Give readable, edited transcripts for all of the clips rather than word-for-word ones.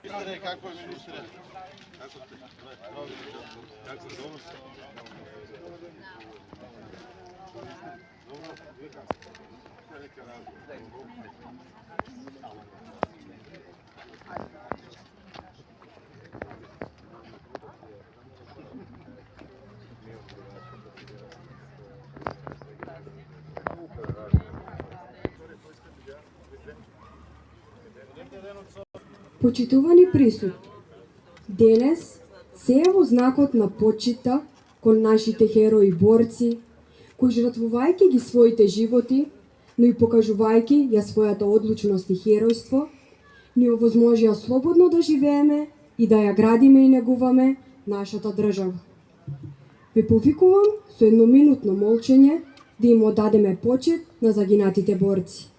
Питане, какво е министре? Како сте? Как се зовеш? Добро, вие как сте? Нека разговор. Почитувани присут, денес се е во знакот на почита кон нашите херои борци, кои жртвувајќи ги своите животи, но и покажувајќи ја својата одлучност и херојство, ни овозможија слободно да живееме и да ја градиме и негуваме нашата држава. Ве повикувам со едноминутно молчење да им одадеме почит на загинатите борци.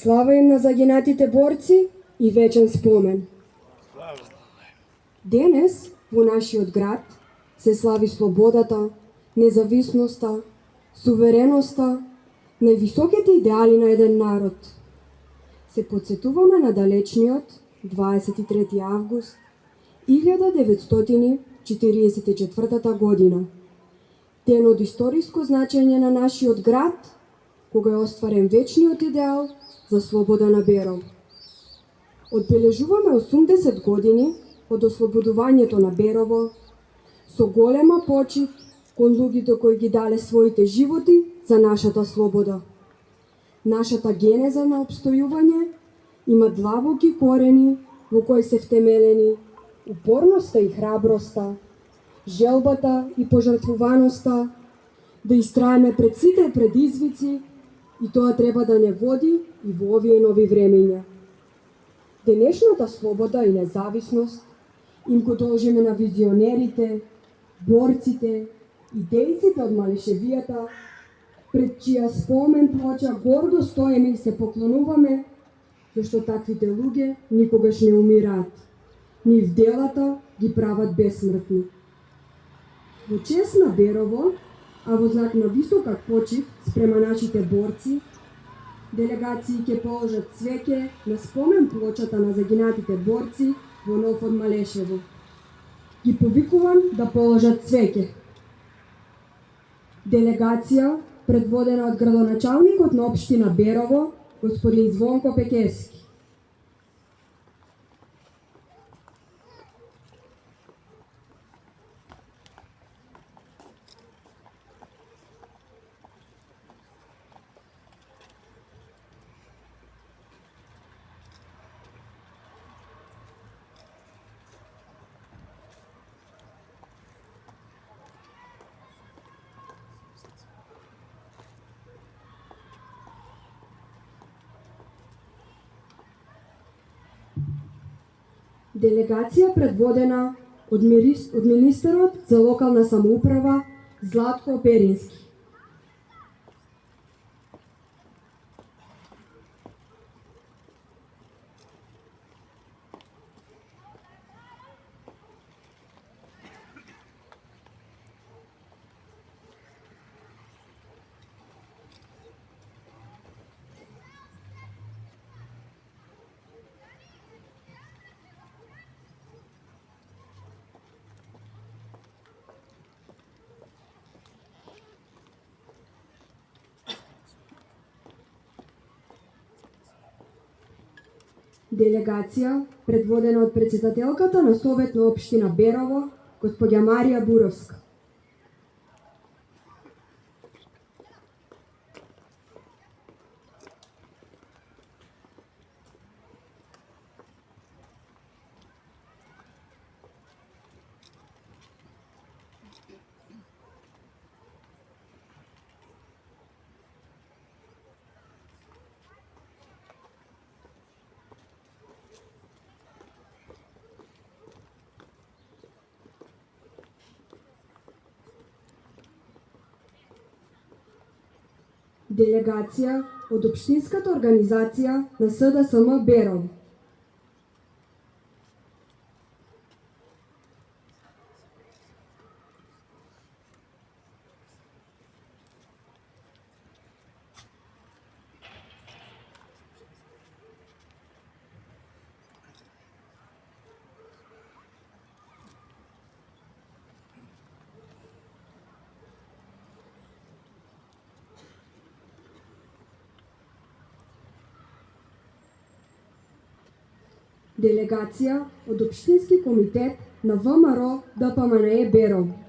Слава им на загинатите борци и вечен спомен. Денес во нашиот град се слави слободата, независноста, сувереноста, највисоките идеали на еден народ. Се подсетуваме на далечниот 23 август 1944 година, ден од историско значење на нашиот град, кога е остварен вечниот идеал за слобода на Берово. Одбележуваме 80 години од ослободувањето на Берово со голема почит кон луѓето кои ги дале своите животи за нашата слобода. Нашата генеза на обстојување има длабоки корени во кои се втемелени упорноста и храброста, желбата и пожртвуваноста да истраеме пред сите предизвици и тоа треба да не води и во овие нови времења. Денешната слобода и независност им го должиме на визионерите, борците и дејците од Малешевијата, пред чија спомен плоча гордо стоеме и се поклонуваме, зашто таквите луѓе никогаш не умираат. Нив делата ги прават бесмртни. Во чест на Берово, а во знак на висока почит спрема нашите борци, делегации ќе положат цвеќе на спомен плочата на загинатите борци во Нов од Малешево. Ги повикувам да положат цвеќе. Делегација предводена од градоначалникот на општина Берово, господин Звонко Пекевски. Делегација предводена од министерот за локална самоуправа Златко Перински. Делегација предводена од претседателката на Совет на општина Берово, госпоѓа Марија Буровска. Делегација од општинската организација на СДСМ Берово. Делегација од Општински комитет на ВМРО ДПМНЕ Берово.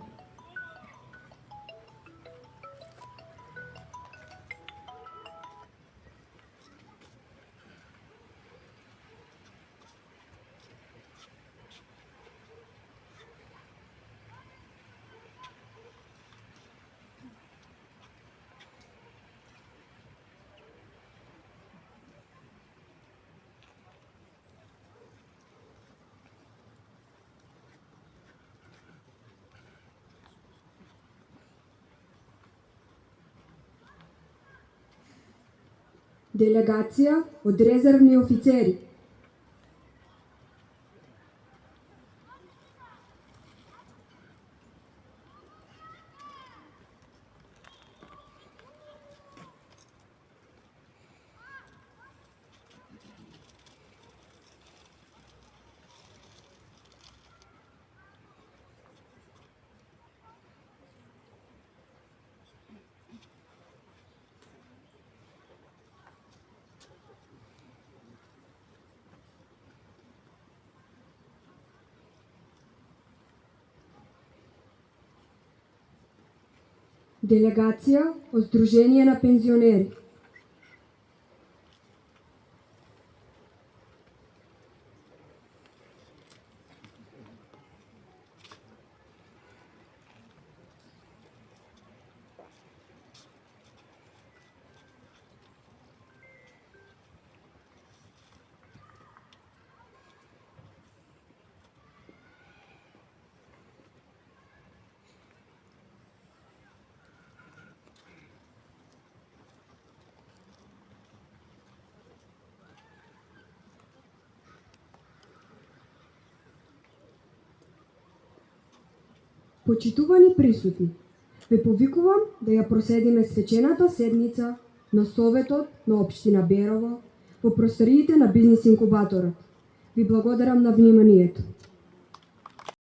Делегација од резервни офицери. Делегација од Сдружение на пензионери. Почитувани присутни, ве повикувам да ја проследиме свечената седница на Советот на Општина Берово во просториите на бизнис инкубаторот. Ви благодарам на вниманието.